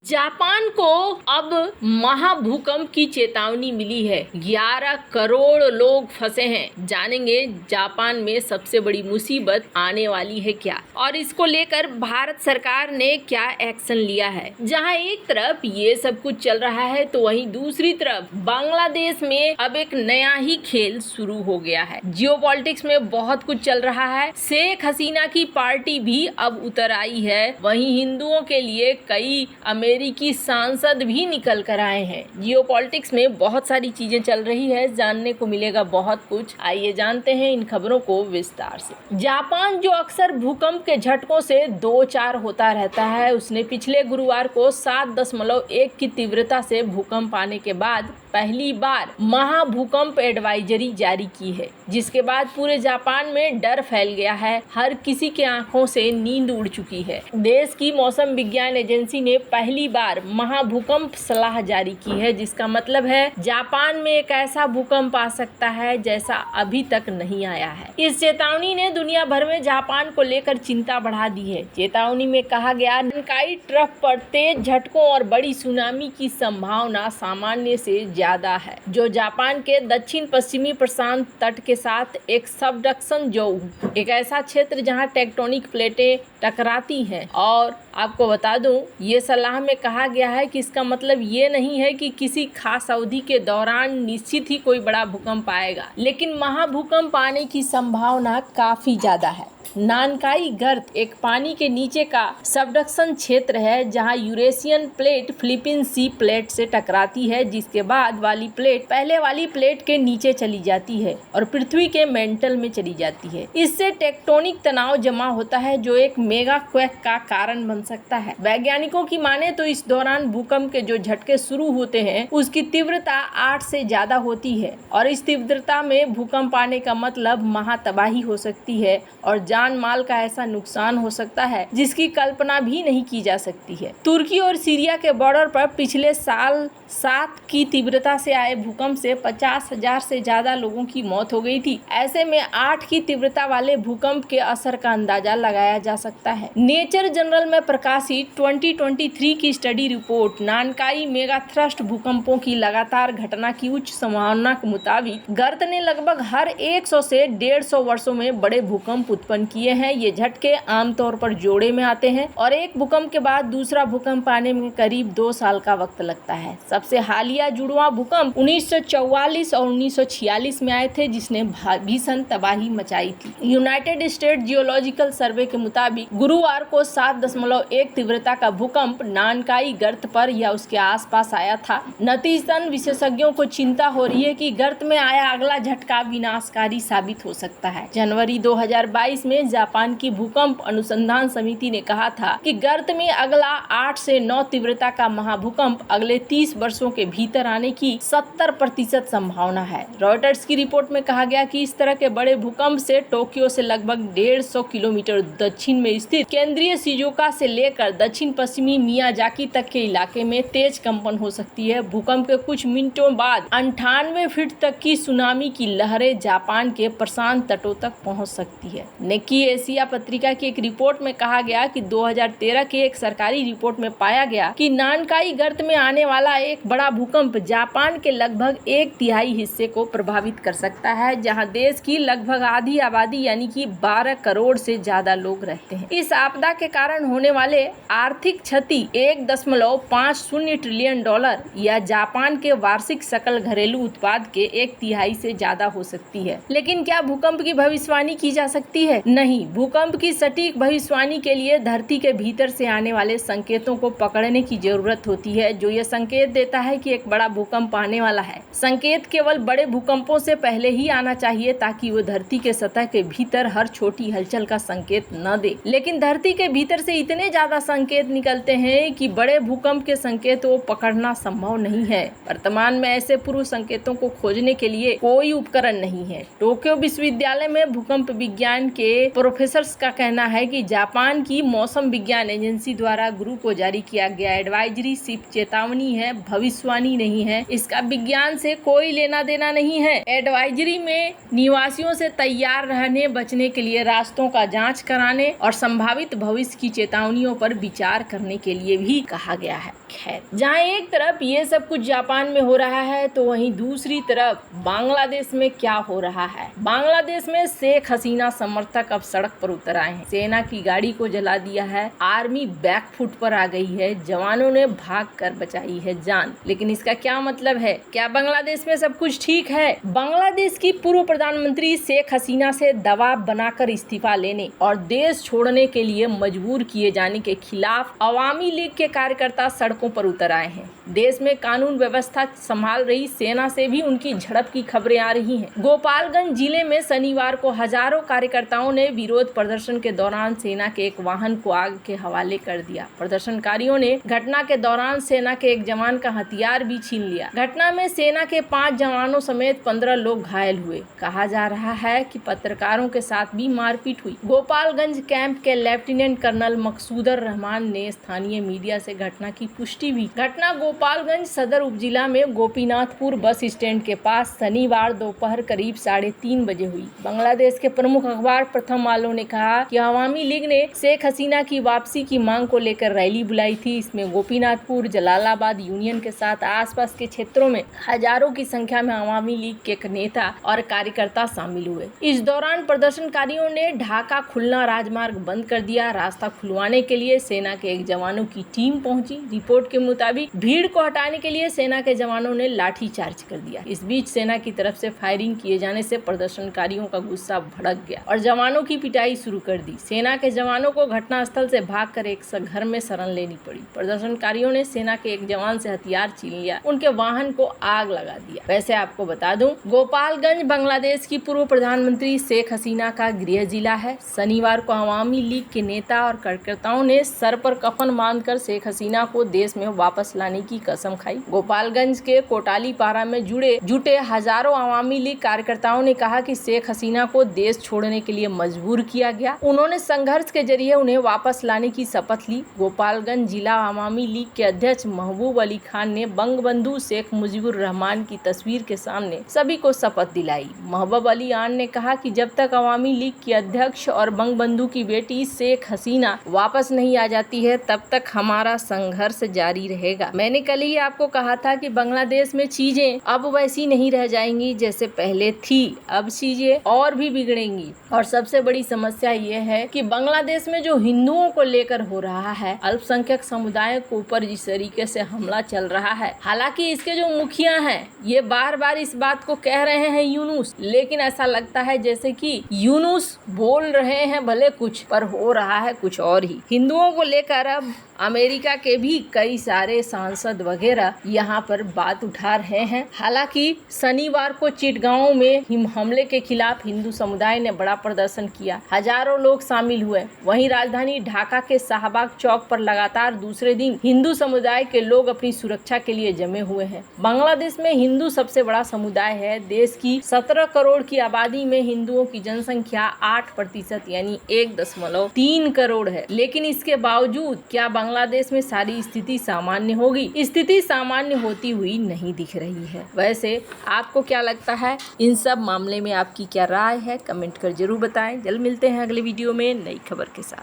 Japan को अब महाभूकंप की चेतावनी मिली है। 11 करोड़ लोग फंसे हैं। जानेंगे जापान में सबसे बड़ी मुसीबत आने वाली है क्या, और इसको लेकर भारत सरकार ने क्या एक्शन लिया है। जहां एक तरफ ये सब कुछ चल रहा है तो वहीं दूसरी तरफ बांग्लादेश में अब एक नया ही खेल शुरू हो गया है। जियोपॉलिटिक्स में बहुत कुछ चल रहा है। शेख हसीना की पार्टी भी अब उतर आई है। वहीं हिंदुओं के लिए कई अमेरिकी सांसद भी निकल कर आए हैं। जियोपॉलिटिक्स में बहुत सारी चीजें चल रही है, जानने को मिलेगा बहुत कुछ। आइए जानते हैं इन खबरों को विस्तार से। जापान जो अक्सर भूकंप के झटकों से 2-4 होता रहता है, उसने पिछले गुरुवार को 7.1 की तीव्रता से भूकंप आने के बाद पहली बार महाभूकंप एडवाइजरी जारी की है, जिसके बाद पूरे जापान में डर फैल गया है। हर किसी के आंखों से नींद उड़ चुकी है। देश की मौसम विज्ञान एजेंसी ने पहली बार महाभूकंप सलाह जारी की है, जिसका मतलब है जापान में एक ऐसा भूकंप आ सकता है जैसा अभी तक नहीं आया है। इस चेतावनी ने दुनिया भर में जापान को लेकर चिंता बढ़ा दी है। चेतावनी में कहा गया नानकाई ट्रफ पर तेज झटकों और बड़ी सुनामी की संभावना सामान्य से ज्यादा है, जो जापान के दक्षिण पश्चिमी प्रशांत तट के साथ एक सबडक्शन जोन, एक ऐसा क्षेत्र जहां टेक्टोनिक प्लेटें टकराती हैं। और आपको बता दूं, ये सलाह में कहा गया है कि इसका मतलब ये नहीं है कि किसी खास अवधि के दौरान निश्चित ही कोई बड़ा भूकंप आएगा, लेकिन महाभूकंप आने की संभावना काफी ज्यादा है। नानकाई गर्त एक पानी के नीचे का सबडक्शन क्षेत्र है, जहां यूरेशियन प्लेट फिलीपीन सी प्लेट से टकराती है, जिसके बाद वाली प्लेट पहले वाली प्लेट के नीचे चली जाती है और पृथ्वी के मेंटल में चली जाती है। इससे टेक्टोनिक तनाव जमा होता है, जो एक मेगा क्वेक का कारण बन सकता है। वैज्ञानिकों की माने तो इस दौरान भूकंप के जो झटके शुरू होते हैं उसकी तीव्रता 8 से ज्यादा होती है, और इस तीव्रता में भूकंप आने का मतलब महातबाही हो सकती है और जान माल का ऐसा नुकसान हो सकता है जिसकी कल्पना भी नहीं की जा सकती है। तुर्की और सीरिया के बॉर्डर पर पिछले साल 7 की तीव्रता से आए भूकंप से 50,000 से ज्यादा लोगों की मौत हो गई थी। ऐसे में 8 की तीव्रता वाले भूकंप के असर का अंदाजा लगाया जा सकता है। नेचर जर्नल में प्रकाशित 2023 की स्टडी रिपोर्ट नानकाई मेगा थ्रस्ट भूकंपों की लगातार घटना की उच्च संभावना के मुताबिक गर्त ने लगभग हर 100 से 150 वर्षों में बड़े भूकंप उत्पन्न किए हैं। ये झटके आमतौर पर जोड़े में आते हैं और एक भूकंप के बाद दूसरा भूकंप आने में करीब 2 साल का वक्त लगता है। सबसे हालिया जुड़वां भूकंप 1944 और 1946 में आए थे, जिसने भीषण तबाही मचाई थी। यूनाइटेड स्टेट जियोलॉजिकल सर्वे के मुताबिक गुरुवार को 7.1 तीव्रता का भूकंप नानकाई गर्त पर या उसके आसपास आया था। नतीजतन विशेषज्ञों को चिंता हो रही है कि गर्त में आया अगला झटका विनाशकारी साबित हो सकता है। जनवरी 2022 में जापान की भूकंप अनुसंधान समिति ने कहा था कि गर्त में अगला 8 से 9 तीव्रता का महाभूकंप अगले 30 वर्षों के भीतर आने की 70% संभावना है। रॉयटर्स की रिपोर्ट में कहा गया कि इस तरह के बड़े भूकंप से टोक्यो से लगभग 150 किलोमीटर दक्षिण में स्थित केंद्रीय शिजुओका से लेकर दक्षिण पश्चिमी मियाजाकी तक के इलाके में तेज कंपन हो सकती है। भूकंप के कुछ मिनटों बाद 98 फीट तक की सुनामी की लहरें जापान के प्रशांत तटों तक पहुंच सकती है। निक्की एशिया पत्रिका की एक रिपोर्ट में कहा गया कि 2013 की एक सरकारी रिपोर्ट में पाया गया कि नानकाई गर्त में आने वाला एक बड़ा भूकंप जापान के लगभग 1/3 हिस्से को प्रभावित कर सकता है, जहां देश की लगभग आधी आबादी यानी कि 12 करोड़ से ज्यादा लोग रहते हैं। इस आपदा के कारण होने वाले आर्थिक क्षति $1.50 ट्रिलियन या जापान के वार्षिक सकल घरेलू उत्पाद के 1/3 से ज्यादा हो सकती है। लेकिन क्या भूकंप की भविष्यवाणी की जा सकती है? नहीं। भूकंप की सटीक भविष्यवाणी के लिए धरती के भीतर से आने वाले संकेतों को पकड़ने की जरूरत होती है, जो ये संकेत देता है कि एक बड़ा भूकंप आने वाला है। संकेत केवल बड़े भूकंपों से पहले ही आना चाहिए, ताकि वो धरती के सतह के भीतर हर छोटी हलचल का संकेत न दे। लेकिन धरती के भीतर से इतने ज्यादा संकेत निकलते हैं कि बड़े भूकंप के संकेत को पकड़ना संभव नहीं है। वर्तमान में ऐसे पूर्व संकेतों को खोजने के लिए कोई उपकरण नहीं है। टोक्यो विश्वविद्यालय में भूकंप विज्ञान के प्रोफेसर्स का कहना है कि जापान की मौसम विज्ञान एजेंसी द्वारा गुरु को जारी किया गया एडवाइजरी सिर्फ चेतावनी है, भविष्यवाणी नहीं है। इसका विज्ञान से कोई लेना देना नहीं है। एडवाइजरी में निवासियों से तैयार रहने, बचने के लिए रास्तों का जांच कराने और संभावित भविष्य की चेतावनियों पर विचार करने के लिए भी कहा गया है। खैर, जहाँ एक तरफ ये सब कुछ जापान में हो रहा है तो वहीं दूसरी तरफ बांग्लादेश में क्या हो रहा है। बांग्लादेश में शेख हसीना समर्थक अब सड़क पर उतर आए हैं। सेना की गाड़ी को जला दिया है, आर्मी बैकफुट पर आ गई है, जवानों ने भागकर बचाई है जान। लेकिन इसका क्या मतलब है? क्या बांग्लादेश में सब कुछ ठीक है? बांग्लादेश की पूर्व प्रधानमंत्री शेख हसीना से दबाव बनाकर इस्तीफा लेने और देश छोड़ने के लिए मजबूर किए जाने के खिलाफ अवामी लीग के कार्यकर्ता सड़कों पर उतर आए हैं। देश में कानून व्यवस्था संभाल रही सेना से भी उनकी झड़प की खबरें आ रही हैं। गोपालगंज जिले में शनिवार को हजारों कार्यकर्ताओं ने विरोध प्रदर्शन के दौरान सेना के एक वाहन को आग के हवाले कर दिया। प्रदर्शनकारियों ने घटना के दौरान सेना के एक जवान का हथियार भी छीन लिया। घटना में सेना के 5 जवानों समेत 15 लोग घायल हुए। कहा जा रहा है कि पत्रकारों के साथ भी मारपीट हुई। गोपालगंज कैंप के लेफ्टिनेंट कर्नल मकसूदर रहमान ने स्थानीय मीडिया से घटना की पुष्टि भी। घटना गोपालगंज सदर उपजिला में गोपीनाथपुर बस स्टैंड के पास शनिवार दोपहर करीब 3:30 बजे हुई। बांग्लादेश के प्रमुख अखबार प्रथम आलो ने कहा कि अवामी लीग ने शेख हसीना की वापसी की मांग को लेकर रैली बुलाई थी। इसमें गोपीनाथपुर, जलालाबाद यूनियन के साथ आसपास के क्षेत्रों में हजारों की संख्या में अवामी लीग के नेता और कार्यकर्ता शामिल हुए। इस दौरान प्रदर्शनकारियों ने ढाका खुलना राजमार्ग बंद कर दिया। रास्ता खुलवाने के लिए सेना के एक जवानों की टीम पहुंची। रिपोर्ट के मुताबिक भीड़ को हटाने के लिए सेना के जवानों ने लाठीचार्ज कर दिया। इस बीच सेना की तरफ से फायरिंग किए जाने से प्रदर्शनकारियों का गुस्सा भड़क गया और जवानों की पिटाई शुरू कर दी। सेना के जवानों को घटनास्थल से भागकर एक घर में शरण लेनी पड़ी। प्रदर्शनकारियों ने सेना के एक जवान से हथियार छीन लिया, उनके वाहन को आग लगा दिया। वैसे आपको बता दूं, गोपालगंज बांग्लादेश की पूर्व प्रधानमंत्री शेख हसीना का गृह जिला है। शनिवार को अवामी लीग के नेता और कार्यकर्ताओं ने सर पर कफन बांधकर शेख हसीना को देश में वापस लाने की कसम खाई। गोपालगंज के कोटाली पारा में जुटे हजारों अवामी लीग कार्यकर्ताओं ने कहा कि शेख हसीना को देश छोड़ने के लिए मजबूर किया गया। उन्होंने संघर्ष के जरिए उन्हें वापस लाने की शपथ ली। गोपालगंज जिला अवामी लीग के अध्यक्ष महबूब अली खान ने बंगबंधु शेख मुजीबुर रहमान की तस्वीर के सामने सभी को शपथ दिलाई। महबूब अली खान ने कहा कि जब तक अवामी लीग की अध्यक्ष और बंगबंधु की बेटी शेख हसीना वापस नहीं आ जाती है तब तक हमारा संघर्ष जारी रहेगा। मैंने कल ही आपको कहा था कि बांग्लादेश में चीजें अब वैसी नहीं रह जाएंगी जैसे पहले थी। अब चीजें और भी बिगड़ेंगी और सबसे बड़ी समस्या ये है कि बांग्लादेश में जो हिंदुओं को लेकर हो रहा है, अल्पसंख्यक समुदाय के ऊपर जिस तरीके से हमला चल रहा है, हालांकि इसके जो मुखिया हैं ये बार बार इस बात को कह रहे हैं यूनुस, लेकिन ऐसा लगता है जैसे कि यूनुस बोल रहे हैं भले कुछ पर हो रहा है कुछ और ही। हिंदुओं को लेकर अब अमेरिका के भी कई सारे सांसद वगैरह यहाँ पर बात उठा रहे हैं। हालांकि शनिवार को चिटगांव में हमले के खिलाफ हिंदू समुदाय ने बड़ा प्रदर्शन किया, हजारों लोग शामिल हुए। वहीं राजधानी ढाका के शाहबाग चौक पर लगातार दूसरे दिन हिंदू समुदाय के लोग अपनी सुरक्षा के लिए जमे हुए हैं। बांग्लादेश में हिंदू सबसे बड़ा समुदाय है। देश की 17 करोड़ की आबादी में हिंदुओं की जनसंख्या 8% यानी 1.3 करोड़ है। लेकिन इसके बावजूद क्या बांग्लादेश में सारी स्थिति सामान्य होगी? स्थिति सामान्य होती हुई नहीं दिख रही है। वैसे आपको क्या लगता है? इन सब मामले में आपकी क्या राय है? कमेंट कर जरूर बताएं। जल्द मिलते हैं अगले वीडियो में नई खबर के साथ।